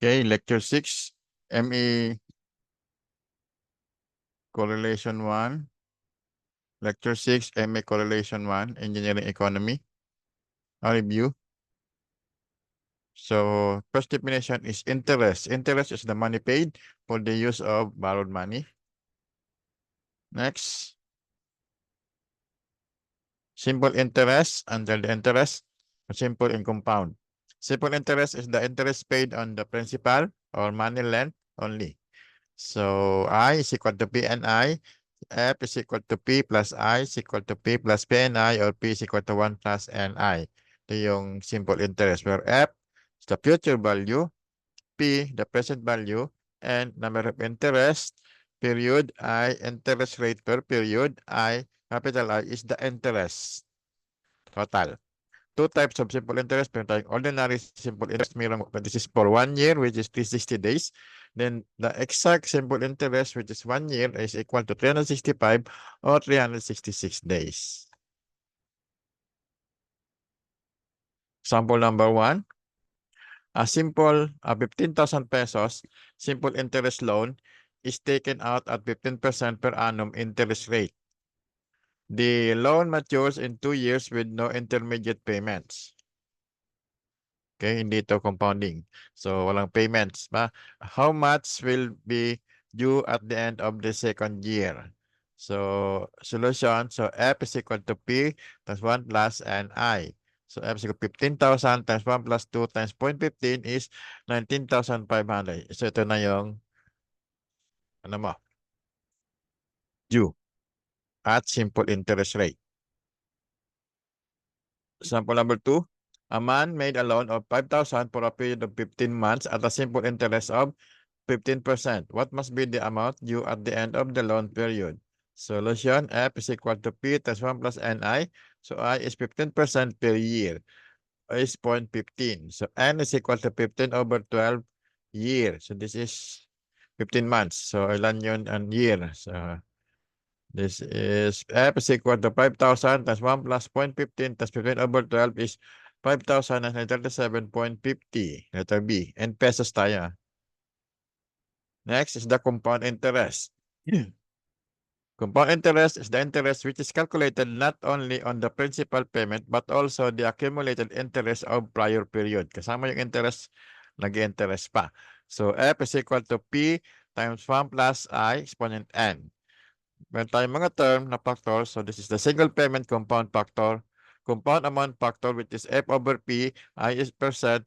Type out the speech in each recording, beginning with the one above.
Okay, lecture 6, ME correlation 1. Lecture 6, ME correlation 1, engineering economy. A review. So first definition is interest. Interest is the money paid for the use of borrowed money. Next, simple interest under the interest, simple and compound. Simple interest is the interest paid on the principal or money lent only. So I is equal to P and I. F is equal to P plus I is equal to P plus P and I, or P is equal to 1 plus NI. Ito yung simple interest where F is the future value, P the present value, and number of interest, period, I, interest rate per period, I, capital I is the interest total. Two types of simple interest. Meron tayong ordinary simple interest. This is for 1 year, which is 360 days. Then the exact simple interest, which is 1 year, is equal to 365 or 366 days. Example number 1. A simple 15,000 pesos simple interest loan is taken out at 15% per annum interest rate. The loan matures in 2 years with no intermediate payments. Okay, hindi ito compounding. So, walang payments ba? How much will be due at the end of the second year? So, solution. So, F is equal to P times 1 plus NI. So, F is equal to 15,000 times 1 plus 2 times 0.15 is 19,500. So, ito na yung ano mo? Due at simple interest rate. Example number 2. A man made a loan of 5,000 for a period of 15 months at a simple interest of 15%. What must be the amount due at the end of the loan period? Solution. F is equal to P times 1 plus NI. So I is 15% per year. I is 0.15. So N is equal to 15 over 12 years. So this is 15 months. So ilan yun ang year? So this is F is equal to 5,000 times 1 plus 0.15 times 15 over 12 is 5,937.50. Letter B. And pesos tayo. Next is the compound interest. Compound interest is the interest which is calculated not only on the principal payment but also the accumulated interest of prior period. Kasama yung interest, nag-interest pa. So F is equal to P times 1 plus I exponent N. Meron tayong mga term na factor. So this is the single payment compound factor. Compound amount factor which is F over P, I is percent,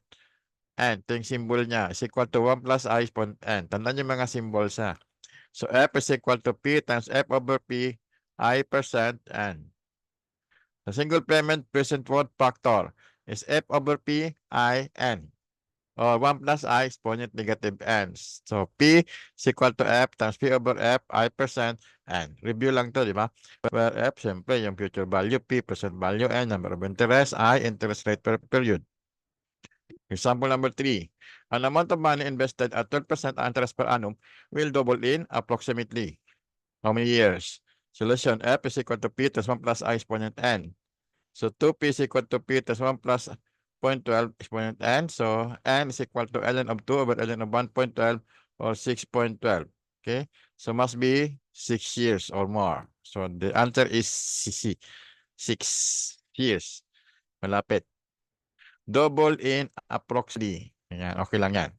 N. Ito yung symbol niya is equal to 1 plus I exponent N. Tandaan yung mga symbols ha. So F is equal to P times F over P, I percent N. The single payment present worth factor is F over P, I, N. Or 1 plus I exponent negative N. So P is equal to F times P over F, I percent N. Review lang to, di ba? Where F, siyempre, yung future value, P, present value, N, number of interest, I, interest rate per period. Example number 3. An amount of money invested at 12% interest per annum will double in approximately how many years? Solution. F is equal to P times 1 plus I exponent N. So 2P is equal to P times 1 plus 0.12 exponent N. So N is equal to ln of 2 over ln of 1.12 or 6.12. Okay. So must be 6 years or more. So the answer is C. 6 years. Malapit. Double in approximately. Ayan, okay lang yan.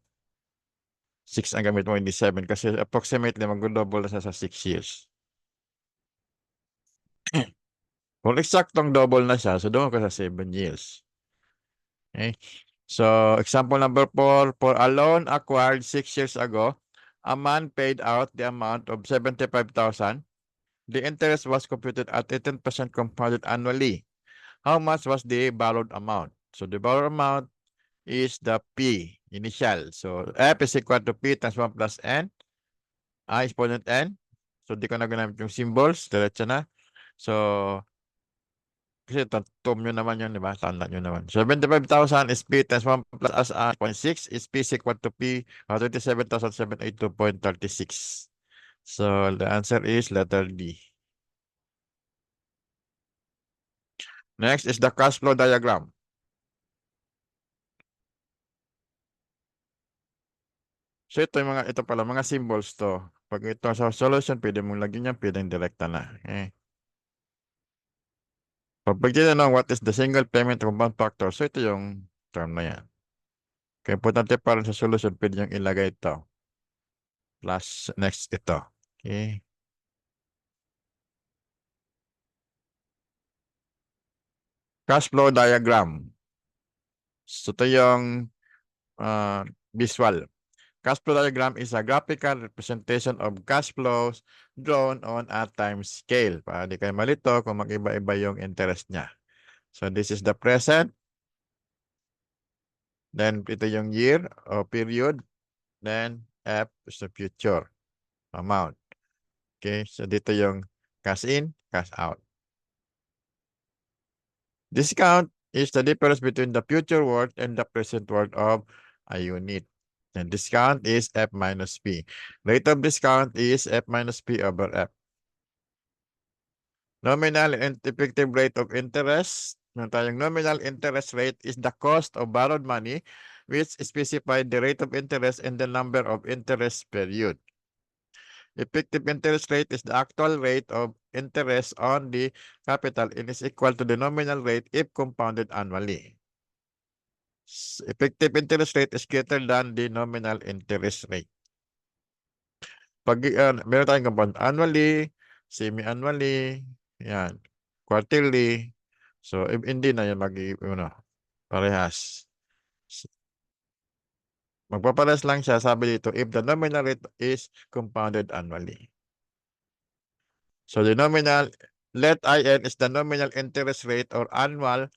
6 ang gamit mo, hindi 7. Kasi approximately mag-double na sa 6 years. Kung eksaktong double na siya, so doon ka sa 7 years. Okay. So, example number 4, for a loan acquired 6 years ago, a man paid out the amount of 75,000. The interest was computed at 18% compounded annually. How much was the borrowed amount? So, the borrowed amount is the P, initial. So, F is equal to P times 1 plus N. I exponent N. So, di ko na ginamit yung symbols. Diretso na. So, kasi tom nyo naman yun, di ba? Tanda nyo naman. 75,000 is P times 1 plus as 0.6 is P is equal to P 27,782.36. So, the answer is letter D. Next is the cash flow diagram. So ito pala, mga symbols to. Pag ito sa solution, pwede mong lagyan yan, pwedeng direkta na. Okay? Pag tinanong what is the single payment compound factor, so ito yung term na yan. Kaya importante pa rin sa solution, pwede yung ilagay ito. Plus next ito. Okay? Cash flow diagram. So ito yung visual. Cash flow diagram is a graphical representation of cash flows drawn on a time scale. Para di kayo malito kung mag-iba-iba yung interest niya. So this is the present. Then ito yung year o period. Then F is the future amount. Okay, so dito yung cash in, cash out. Discount is the difference between the future worth and the present worth of a unit. And discount is F minus P. Rate of discount is F minus P over F. Nominal and effective rate of interest. Meron tayong nominal interest rate is the cost of borrowed money which specified the rate of interest and the number of interest period. Effective interest rate is the actual rate of interest on the capital and is equal to the nominal rate if compounded annually. Effective interest rate is greater than the nominal interest rate. Pag meron tayong compound annually, semi-annually, yan, quarterly. So, hindi na yan parehas. Magpapares lang siya, sabi dito, if the nominal rate is compounded annually. So, the nominal, let IN is the nominal interest rate or annual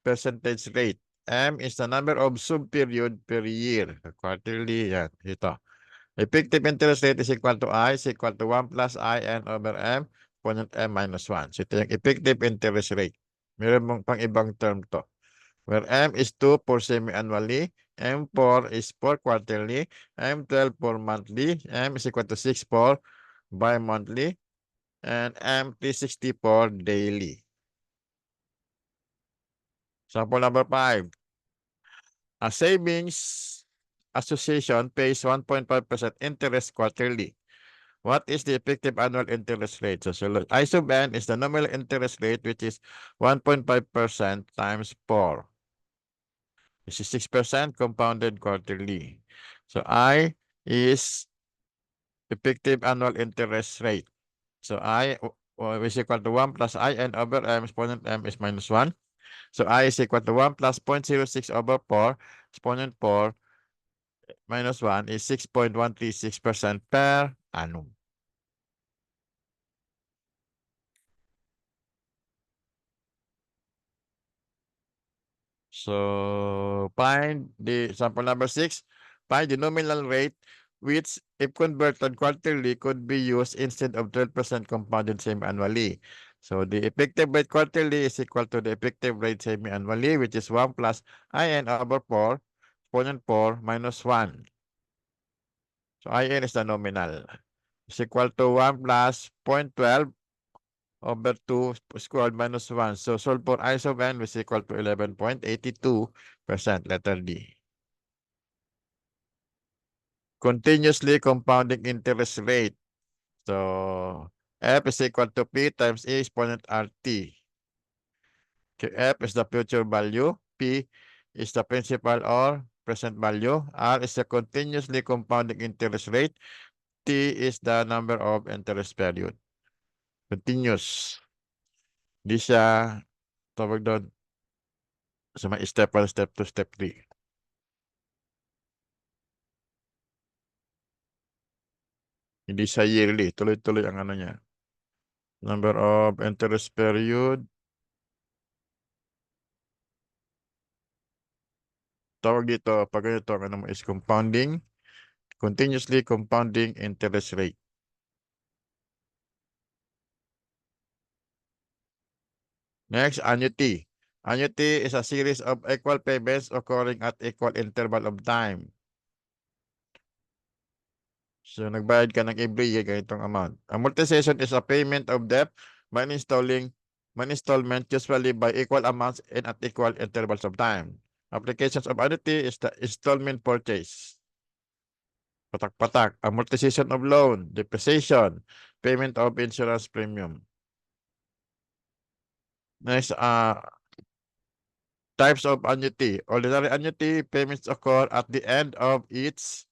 percentage rate. M is the number of sub-period per year. Quarterly, yan, ito. Effective interest rate is equal to I is equal to 1 plus IN over M, exponent M minus 1. So, ito yung effective interest rate. Meron mong pang ibang term to. Where M is 2 for semi-annually, M4 is for quarterly, M12 for monthly, M is equal to 6 for bi-monthly, and M360 for daily. Sample number 5. A savings association pays 1.5% interest quarterly. What is the effective annual interest rate? So I sub N is the nominal interest rate, which is 1.5% times 4. This is 6% compounded quarterly. So I is effective annual interest rate. So I is equal to 1 plus IN over M, exponent M is minus 1. So I is equal to 1 plus 0.06 over 4, exponent 4 minus 1 is 6.136% per annum. So find the sample number 6. Find the nominal rate which, if converted quarterly, could be used instead of 12% compounded semi-annually. So the effective rate quarterly is equal to the effective rate semi-annually, which is 1 plus IN over 4, exponent 4 minus 1. So IN is the nominal. Is equal to 1 plus 0.12 over 2 squared minus 1. So solve for I sub N is equal to 11.82%, letter D. Continuously compounding interest rate. So F is equal to P times A exponent RT. F is the future value. P is the principal or present value. R is the continuously compounding interest rate. T is the number of interest period. Continuous. Di siya tawag doon sa may step 1, step 2, step 3. Hindi siya yearly. Tuloy-tuloy ang ano niya. Number of interest period. Tawag dito, pag ito, ano mo is compounding. Continuously compounding interest rate. Next, annuity. Annuity is a series of equal payments occurring at equal interval of time. So, nagbayad ka ng every year ganitong amount. Amortization is a payment of debt by installment usually by equal amounts and at equal intervals of time. Applications of annuity is the installment purchase. patak-patak. Amortization of loan, depreciation, payment of insurance premium. Next, types of annuity. Ordinary annuity, payments occur at the end of each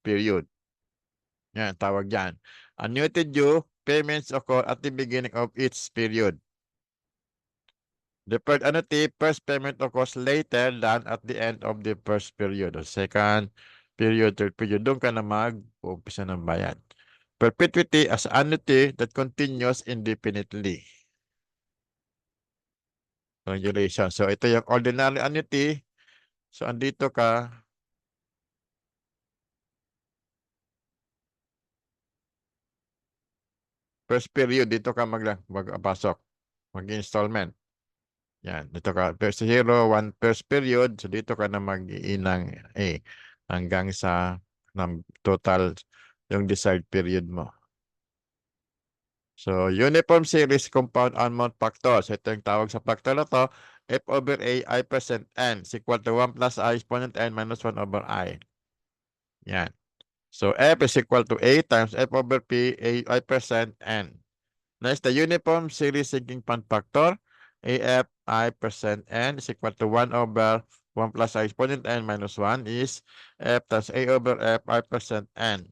period. Yan, tawag yan. Annuity due, payments occur at the beginning of each period. Deferred annuity, first payment occurs later than at the end of the first period. O second period, third period, doon ka na mag-uumpisa ng bayad. Perpetuity as annuity that continues indefinitely. Congratulations. So, ito yung ordinary annuity. So, andito ka. First period, dito ka magpasok. Mag-installment. Yan. Dito ka. First 0, 1 first period. So, dito ka na mag-iinang A. Hanggang sa total yung desired period mo. So, uniform series compound annual factor. So, ito yung tawag sa factor na to. F over A, I percent N is equal to 1 plus I exponent N minus 1 over I. Yan. So, F is equal to A times F over P, I percent N. Next, the uniform series sinking fund factor. AF I percent N is equal to 1 over 1 plus I exponent N minus 1 is F times A over F I percent N.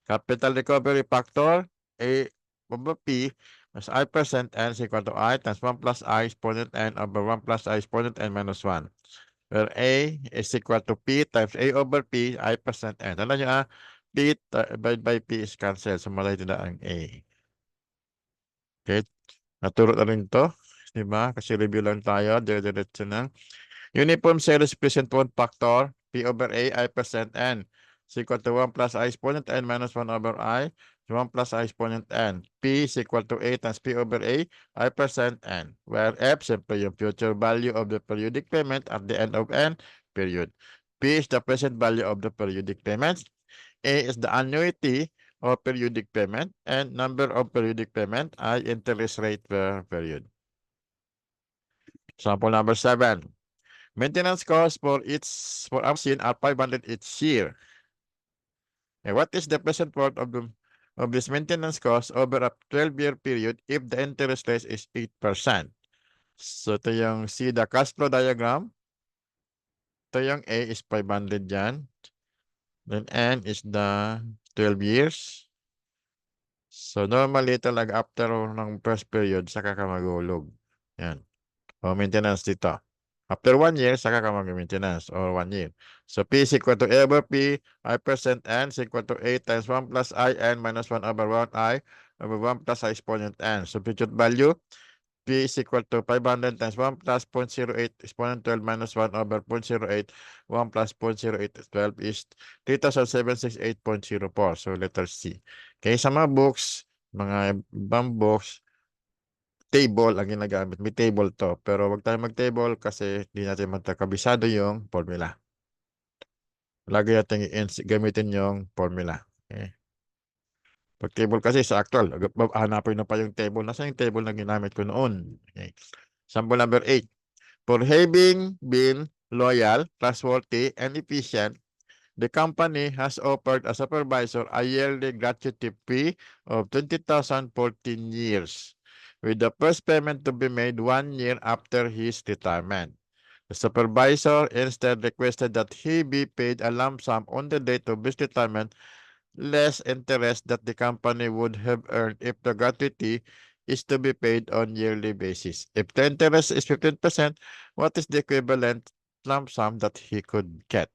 Capital recovery factor. A over P plus I percent N is equal to I times 1 plus I exponent N over 1 plus I exponent N minus 1. Where A is equal to P times A over P, I percent N. Alam nyo P by P is cancel. So, malay na ang A. Okay? Naturo na rin to. Diba? Kasi review lang tayo. Dire-diretso na. Uniform series present one factor. P over A, I percent N. Is equal to 1 plus I exponent N minus 1 over I. 1 plus I exponent N. P is equal to A times P over A, I percent N. Where F, simply yung future value of the periodic payment at the end of N, period. P is the present value of the periodic payments. A is the annuity or periodic payment, and number of periodic payment I interest rate per period. Sample number 7. Maintenance costs for our machine are 500 each year. And what is the present worth of this maintenance cost over a 12-year period if the interest rate is 8%? So, ito yung see the cash flow diagram. Ito yung A is 500 dyan. Then N is the 12 years. So, normally talaga after ng first period, saka ka magulog. Yan. O maintenance dito. After 1 year, saka ka mag-maintenance or 1 year. So, P is equal to A over P, I percent N is equal to A times 1 plus I N minus 1 over 1 I over 1 plus I exponent N. So, future value, P is equal to 500 times 1 plus 0.08 exponent 12 minus 1 over 0.08. 1 plus 0.08 is 12 is 3,768.04. So, letter C. Okay, sa mga books, mga ibang books, table ang ginagamit. May table to. Pero wag tayo mag-table kasi hindi natin magkakabisado yung formula. Lagi natin gamitin yung formula. Okay. Pag table kasi sa actual, hanapin na pa yung table. Nasa yung table na ginamit ko noon? Okay. Sample number 8. For having been loyal, trustworthy, and efficient, the company has offered a supervisor a yearly gratuity fee of 20,000 for 10 years, with the first payment to be made 1 year after his retirement. The supervisor instead requested that he be paid a lump sum on the date of his retirement, less interest that the company would have earned if the gratuity is to be paid on yearly basis. If the interest is 15%, what is the equivalent lump sum that he could get?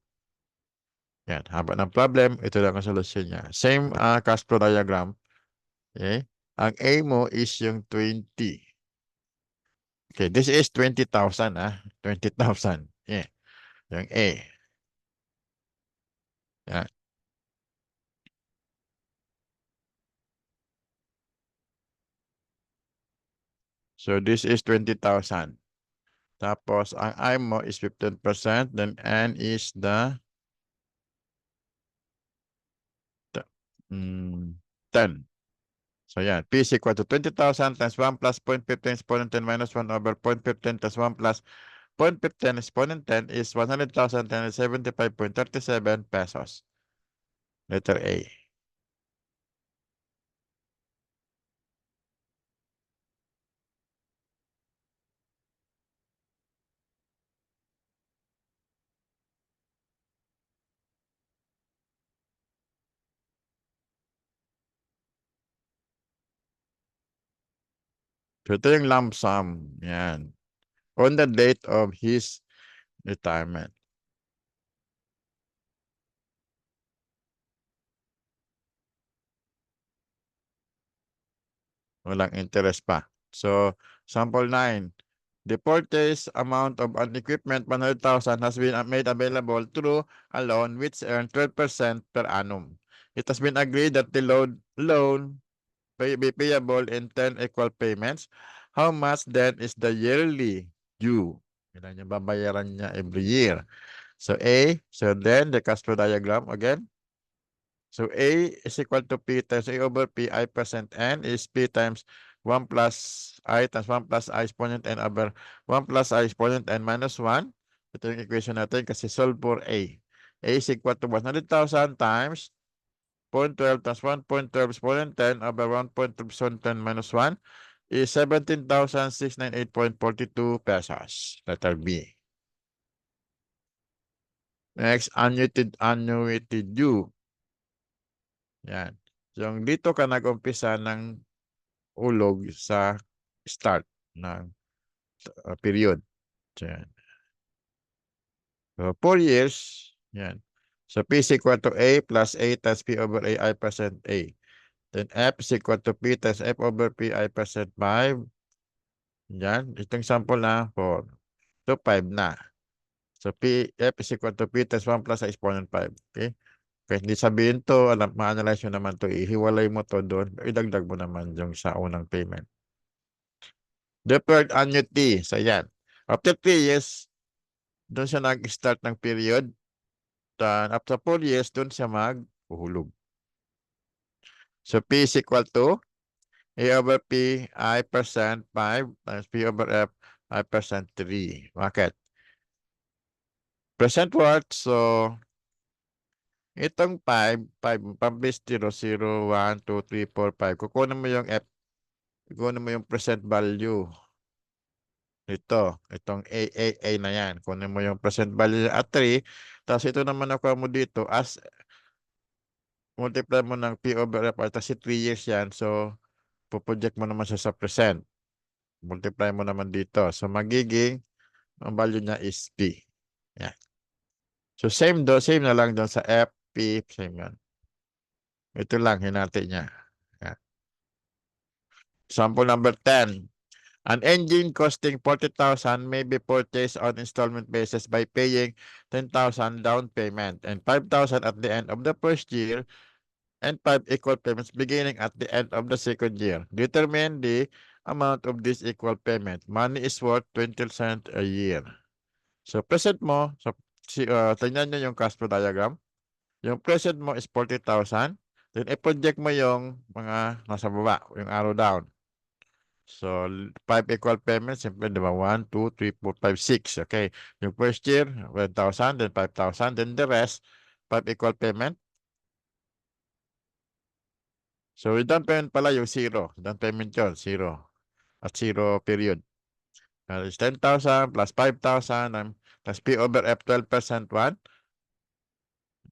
Yan, haba ng problem, ito lang ang solusyon niya. Same cash flow diagram. Okay? Ang A mo is yung 20. Okay, this is 20,000 20,000. Yeah. Yung A. Yan. So this is 20,000. Tapos ang I mo is 15%, then N is the 10. So yan, P is equal to 20,000 times 1 plus 0.15 exponent 10 minus 1 over 0.15 plus 1 plus 0.15 exponent 10 is 100,075.37 pesos. Letter A. So ito yung lump sum. Yan. On the date of his retirement. Walang interest pa. So, sample 9. The purchase amount of an equipment 100,000 has been made available through a loan which earns 12% per annum. It has been agreed that the loan be payable in 10 equal payments. How much then is the yearly due? Ilan yung babayaran niya every year? So so then the cash flow diagram again. So A is equal to P times A over P, I percent N is P times 1 plus I times 1 plus I exponent N over 1 plus I exponent N minus 1. Ito yung equation natin kasi solve for A. A is equal to 100,000 times 0.12 times 1.12 exponent 10 over 1.12 exponent 10 minus 1 is 17,698.42 pesos. Letter B. Next, annuity due. Yan. Yung dito ka nag-umpisa ng ulog sa start ng period. So, yan. So, 4 years. Yan. So, P is equal to A plus A times P over A I percent A. Then F is equal to P times F over P I percent 5. Yan. Itong sample na 4. So, 5 na. So, F is equal to P times 1 plus I exponent 5. Okay? Kahit hindi sabihin to, ma-analyze nyo naman to, ihiwalay mo to doon, idagdag mo naman yung sa unang payment. Deferred annuity. So, yan. After 3 years, doon siya nag-start ng period. Then, after 4 years, doon siya mag-uhulog. So, P is equal to A over P, I percent 5 times P over F, I percent 3. Bakit? Present worth, so, itong 5, pambis 0, 0, 1, 2, 3, 4, 5. Kukunin mo yung F, kukunin mo yung present value. Itong A na yan. Kunin mo yung present value at 3. Tapos ito naman nakuha mo dito as multiply mo ng P over F. Kasi 3 years yan. So, puproject mo naman siya sa present. Multiply mo naman dito. So, magiging ang value niya is P. Yan. So, same na lang doon sa F, P, same yan. Ito lang, hinati niya. Yan. Sample number 10. An engine costing 40,000 may be purchased on installment basis by paying 10,000 down payment and 5,000 at the end of the first year and 5 equal payments beginning at the end of the second year. Determine the amount of this equal payment. Money is worth 20 cents a year. So present mo, so, tingnan nyo yung cash flow diagram. Yung present mo is 40,000. Then i-project mo yung mga nasa baba, yung arrow down. So, 5 equal payments, simple, di ba? 1, 2, 3, 4, 5, 6. Okay. Yung first year, 1,000, then 5,000, then the rest, 5 equal payment. So, yung down payment pala yung 0. Down payment yun, 0. At 0 period. It's 10,000 plus 5,000 plus P over F 12% 1.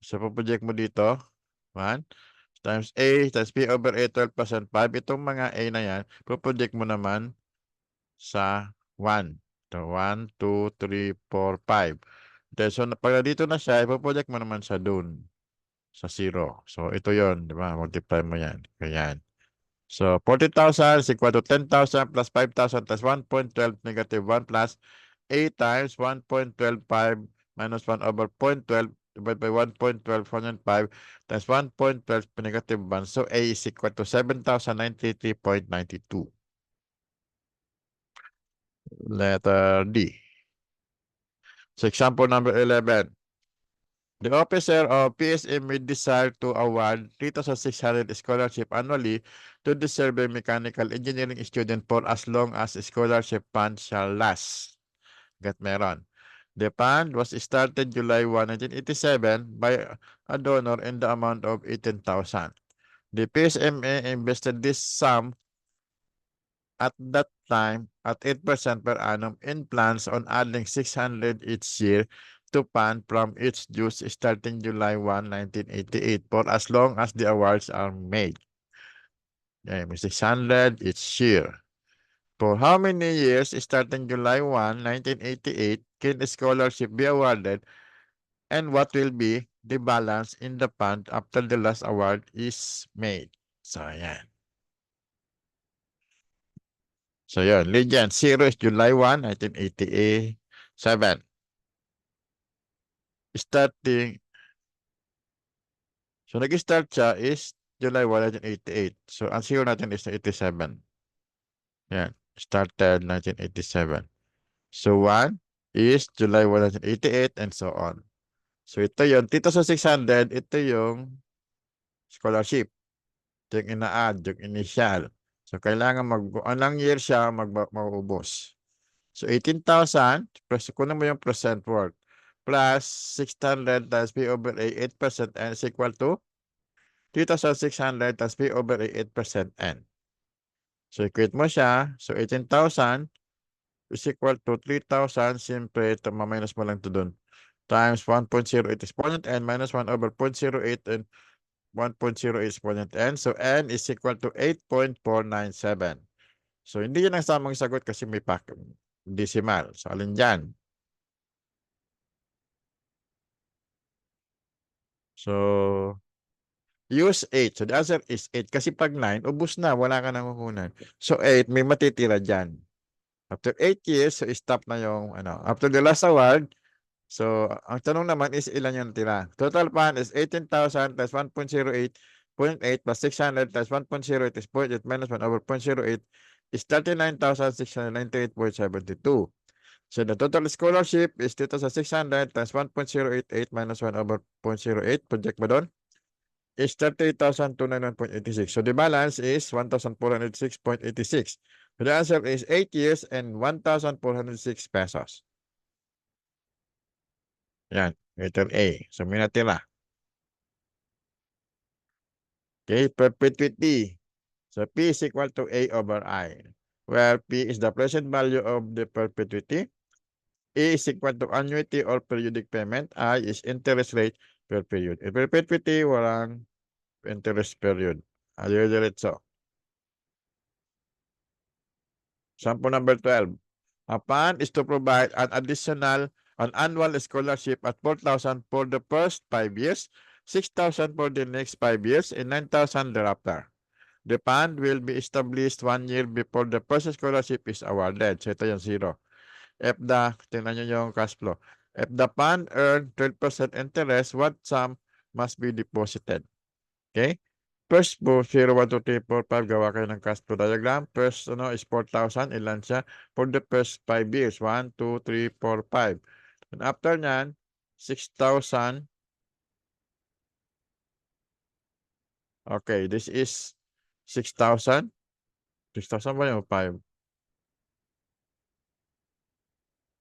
So, project mo dito, 1 times A times P over A 12% 5. Itong mga A na yan, project mo naman sa 1. So, 1, 2, 3, 4, 5. Then, so, pag dito na siya, ipoproject mo naman siya dun sa 0. So, ito yon, di ba? Multiply mo yan. Ganyan. So, 40,000 is equal to 10,000 plus 5,000 plus 1.12 negative 1 plus A times 1.125 minus 1 over 0.12 divided by 1.12 105 times 1.12 negative 1. So, A is equal to 7,093.92. Letter D. So, example number 11. The officer of PSM may desire to award 3,600 scholarship annually to the survey mechanical engineering student for as long as scholarship funds shall last. Meron. The fund was started July 1, 1987 by a donor in the amount of 18,000. The PSMA invested this sum at that time at 8% per annum in plans on adding 600 each year to fund from its dues starting July 1, 1988 for as long as the awards are made. Okay, 600 each year. For how many years starting July 1, 1988 can a scholarship be awarded, and what will be the balance in the fund after the last award is made? So, yan. So, yun. Legend, 0 is July 1, 1987. Starting, so nag-start siya is July 1, 1988. So, ang 0 natin is 87. Yan. Started 1987. So, 1 is July 1, 1988 and so on. So, ito yun. Dito sa 600, ito yung scholarship. Ito yung ina-add, yung initial. So, kailangan anong year siya maubos. So, 18,000, plus kunin mo yung percent worth, plus 600 times P over A, 8% N is equal to 3,600 times P over A, 8% N. So, equate mo siya. So, 18,000 is equal to 3,000. Siyempre, minus mo lang to dun. Times 1.08 exponent N minus 1 over 0.08 and 1.08 exponent N. So, N is equal to 8.497. So, hindi yun ang samang sagot kasi may decimal. So, alin dyan? So, use 8. So, the answer is 8. Kasi pag 9, ubus na. Wala ka nang kukunan. So, 8, may matitira dyan. After 8 years, so stop na yung, after the last award, so, ang tanong naman is ilan yung tira. Total fund is 18,000 plus 1.08, 0.8 plus 600 plus 1.08 is 0.8 minus 1 over 0.08 is 39,698.72. So, the total scholarship is dito sa 600 times 1.088 minus 1 over 0.08. Project mo doon? Is 38,291.86. So, the balance is 1,406.86. So, the answer is 8 years and 1,406 pesos. Yan. Letter A. So, may natira. Okay. Perpetuity. So, P is equal to A over I. Where P is the present value of the perpetuity. A is equal to annuity or periodic payment. I is interest rate per period. In perpetuity, walang interest period. Diretso. Sample number 12. A fund is to provide an annual scholarship at 4,000 for the first 5 years, 6,000 for the next 5 years, and 9,000 thereafter. The fund will be established 1 year before the first scholarship is awarded. So, ito yung 0. Tingnan nyo yung cash flow. If the fund earned 12% interest, what sum must be deposited? Okay? First po, 0, 1, 2, 3, 4, 5. Gawa kayo ng cash flow diagram. First, is 4,000. Ilan siya? For the first 5 years. 1, 2, 3, 4, 5. And after nyan, 6,000. Okay, this is 6,000. 6,000 ba yung 5?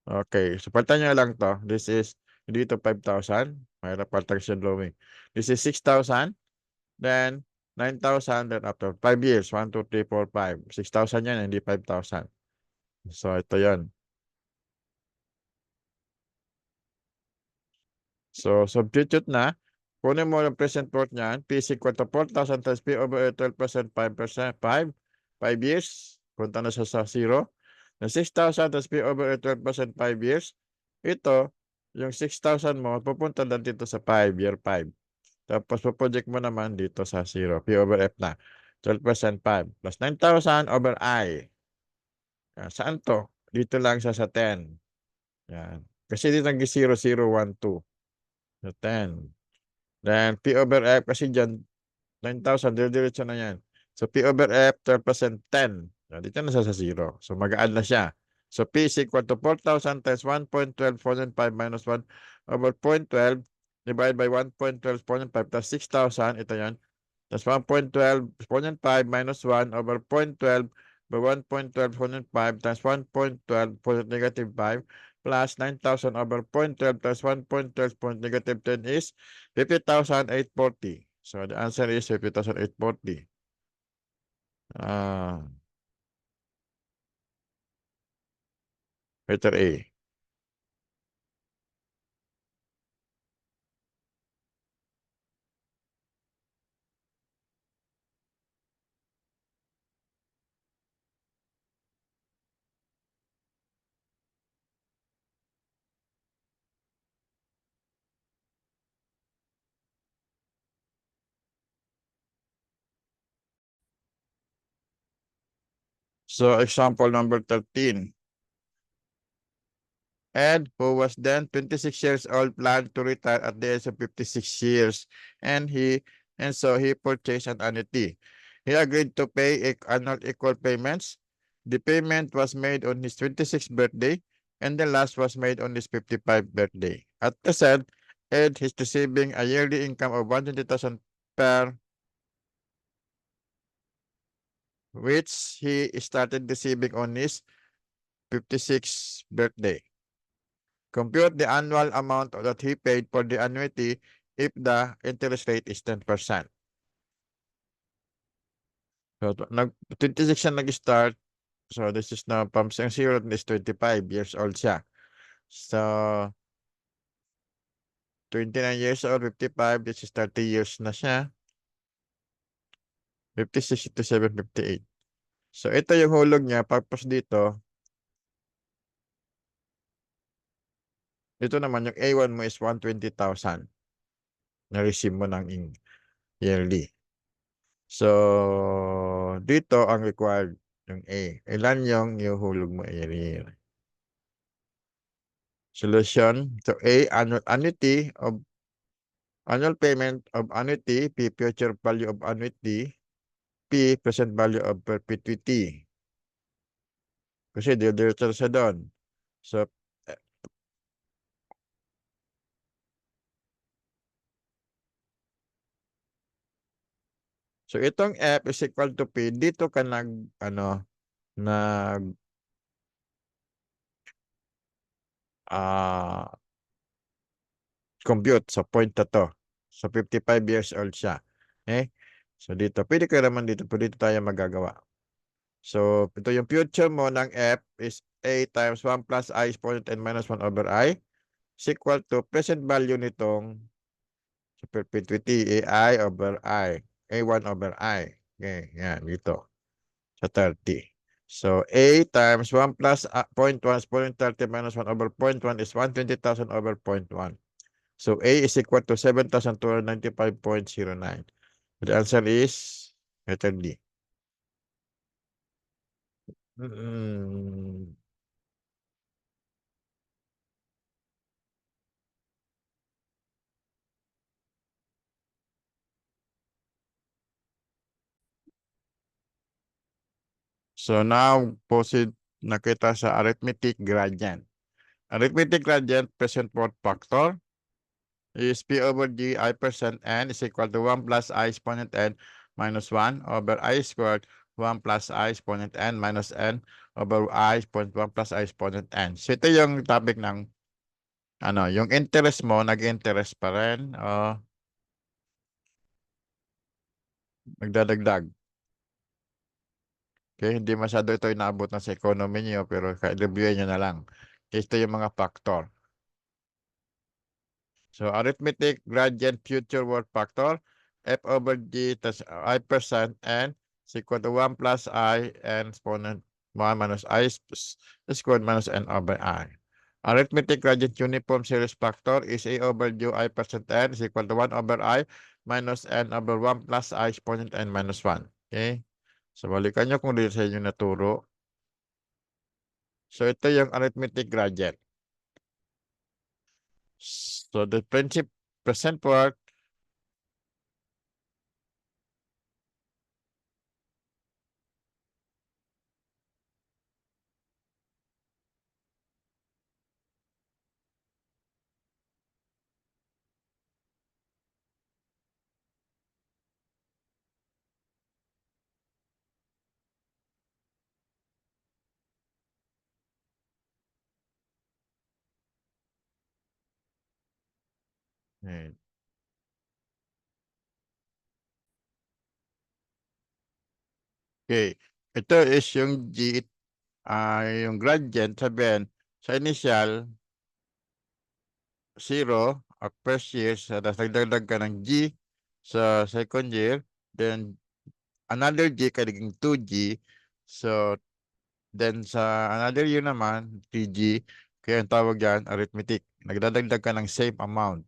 Okay, so palitan nyo lang to. This is, hindi ito 5,000. Mahirap palitan siya drawing. This is 6,000. Then, 9,000. Then after 5 years, 1, 2, 3, 4, 5. 6,000 yan, hindi 5,000. So, ito yan. So, substitute na. Kunin mo yung present worth niyan. P is equal to 4,000 times P over 12%, 5%, 5 years. Punta na siya sa 0. Yung 6,000 times P over 12%, 5 years. Ito, yung 6,000 mo, pupunta lang dito sa 5, year 5. Tapos, project mo naman dito sa 0. P over F na. 12% 5 plus 9,000 over I. Yan. Saan to? Dito lang siya sa 10. Yan. Kasi dito nag 0, 0, 1, 2. So, 10. Then, P over F, kasi dyan, 9,000, dire-diretso na yan. So, P over F, 12% 10. So, dito na siya sa 0. So, mag-add na siya. So, P is equal to 4,000 times 1.12, 405 minus 1 over 0.12 divided by 1.12, 0.5 plus 6,000. Ito yan. Tapos 1.12, 0.5 minus 1 over 0.12 by 1.12, 0.5 times 1.12, negative 5 plus 9,000 over 0.12 plus 1.12 point negative 10 is 50,840. So the answer is 50,840. Letter A. So example number 13. Ed, who was then 26 years old, planned to retire at the age of 56 years, and so he purchased an annuity. He agreed to pay annual equal payments. The payment was made on his 26th birthday, and the last was made on his 55th birthday. At present, Ed is receiving a yearly income of 120,000 per which he started receiving on his 56th birthday. Compute the annual amount that he paid for the annuity if the interest rate is 10%. So, 26 siya nag-start. So, this is now from 0 is 25 years old siya. So, 29 years old, 55, this is 30 years na siya. 56 to 758. So, ito yung hulog niya. Purpose dito, ito naman yung A1 mo is 120,000 na-receive mo ng yearly. So, dito ang required yung A. Ilan yung ihuhulog mo yearly? Solution. So, A, annuity of annual payment of annuity, P, future value of annuity, P, present value of perpetuity. Kasi diretso sa doon. So, so itong F is equal to P. Dito ka nag compute sa point na to. So, 55 years old siya. Okay? So, dito. Pwede ka naman dito. Pwede dito tayo magagawa. So, ito yung future mo ng F is A times 1 plus I exponent n minus 1 over I is equal to present value nitong perpetuity AI over I. A1 over I. Okay, yan, dito. Sa 30. So, A times 1 plus 0.1 exponent 30 minus 1 over 0.1 is 120,000 over 0.1. So, A is equal to 7,295.09. The answer is letter D. So now, proceed na kita sa arithmetic gradient. Arithmetic gradient present fourth factor is P over G I percent n is equal to 1 plus I exponent n minus 1 over I squared 1 plus I exponent n minus n over I exponent 1 plus I exponent n. So ito yung topic ng yung interest mo, nag-interest pa rin o nagdadagdag. Okay, hindi masyado ito inaabot na sa economy niyo pero reviewin nyo na lang. Okay, ito yung mga factor. So, arithmetic gradient future worth factor, F over G tas I percent n is equal to 1 plus I n exponent 1 minus I squared minus n over I. Arithmetic gradient uniform series factor is A over G I percent n is equal to 1 over I minus n over 1 plus I exponent n minus 1. Okay? So, balikan nyo kung dito sa inyo naturo. So, ito yung arithmetic gradient. So, the principal present worth Ayan. Okay. Ito is yung G, yung gradient, sabihin, sa initial, 0 at first year, tapos nagdagdag ka ng G sa second year, then another G kaya naging 2G, so then sa another year naman, 3G, kaya ang tawag yan, arithmetic. Nagdadagdag ka ng same amount.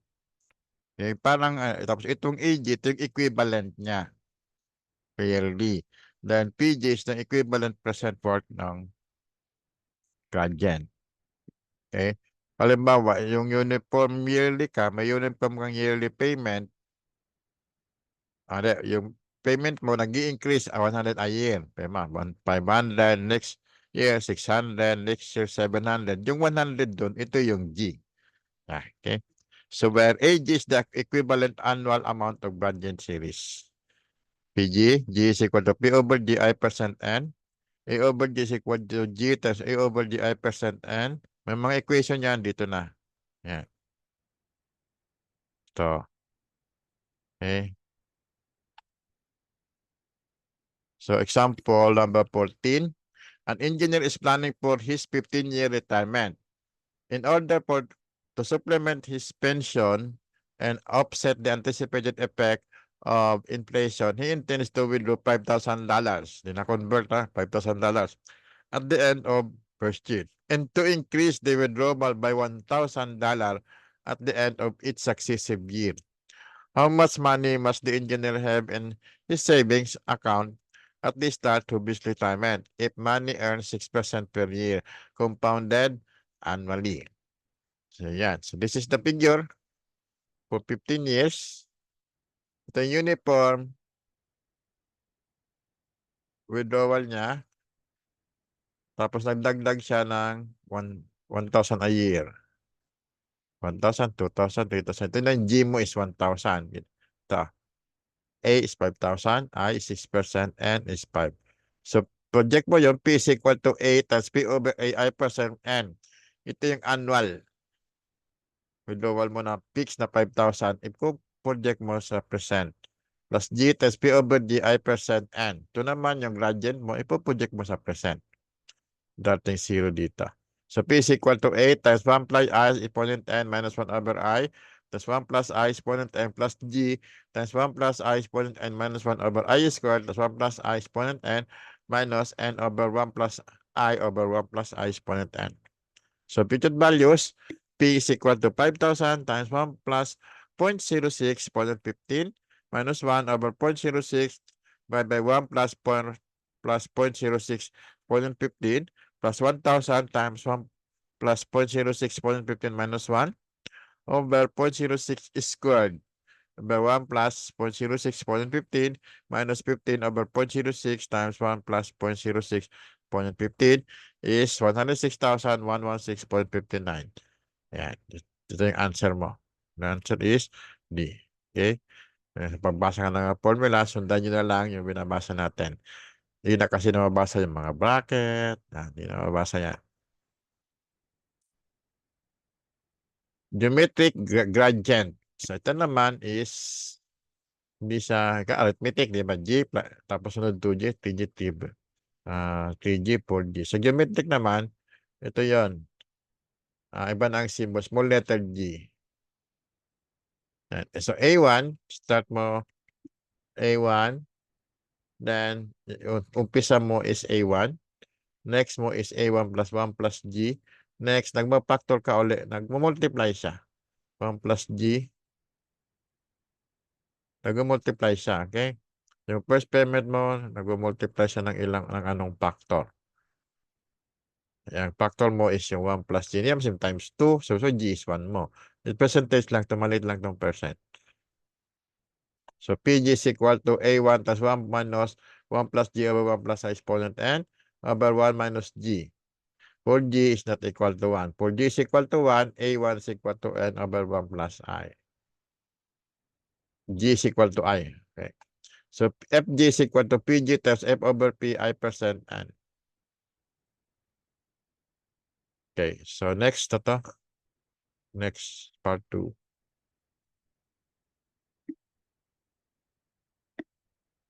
Okay, parang, tapos itong AG, ito yung equivalent niya, yearly. Then PG is the equivalent present worth ng gradient. Okay? Halimbawa, yung uniform yearly ka, may uniform kang yearly payment, yung payment mo nag-i-increase 100 a year. 500, next year 600, next year 700. Yung 100 doon, ito yung G. Okay? So where AG is the equivalent annual amount of gradient series. PG, G is equal to P over GI percent N. A over G is equal to G times A over GI percent N. May mga equation yan dito na. Yan. Ito. Okay. So example number 14. An engineer is planning for his 15-year retirement. In order to supplement his pension and offset the anticipated effect of inflation, he intends to withdraw $5,000. Na-convert $5,000 at the end of first year. And to increase the withdrawal by $1,000 at the end of each successive year. How much money must the engineer have in his savings account at the start of his retirement if money earns 6% per year, compounded annually? So, yan. So, this is the figure for 15 years. Ito yung uniform withdrawal niya. Tapos, nagdagdag siya ng 1,000 a year. 1,000, 2,000, 3,000. Ito na yung G mo is 1,000. Ito. A is 5,000, I is 6%, N is 5. So, project mo yung P is equal to A times P over AI percent N. Ito yung annual. Withdrawal mo na fixed na 5,000. Project mo sa percent. Plus G times P over GI percent N. Ito naman yung gradient mo, project mo sa percent. Dating 0 dito. So, P is equal to A times 1 plus I exponent N minus 1 over I. Plus 1 plus I exponent N plus G times 1 plus I exponent N minus 1 over I squared plus 1 plus I exponent N minus N over 1 plus I over 1 plus I exponent N. So, future values, P is equal to 5,000 times 1 plus 0.06 exponent 15 minus 1 over 0.06 by 1 plus 0.06 exponent 15 plus 1,000 times 1 plus 0.06 exponent 15 minus 1 over 0.06 squared by 1 plus 0.06 exponent 15 minus 15 over 0.06 times 1 plus 0.06 exponent 15 is 106,116.59. Yan. Ito yung answer mo. The answer is D. Okay? Pagbasa ka ng formula, sundan nyo na lang yung binabasa natin. Hindi na kasi namabasa yung mga bracket. Hindi na mabasa yan. Geometric gradient. So, ito naman is hindi siya arithmetic, di ba? G, tapos sunod 2G, 3G, 3G, 4G. Sa geometric naman, ito yon. Iba na ang symbol, small letter G. So, A1, start mo A1. Then, umpisa mo is A1. Next mo is A1 plus 1 plus G. Next, nagma-factor ka ulit. Nagma-multiply siya. 1 plus G. Nag-multiply siya, okay? Yung first payment mo, nag-multiply siya ng anong factor. Yung factor mo is yung 1 plus G. Yan, times 2. So, G is 1 mo. Yung percentage lang, tumalit lang tong percent. So, PG is equal to A1 plus 1 minus 1 plus G over 1 plus I exponent N over 1 minus G. For G is not equal to 1. For G is equal to 1, A1 is equal to N over 1 plus I. G is equal to I. Okay. So, FG is equal to PG times F over PI percent N. Okay. So, next, next part 2.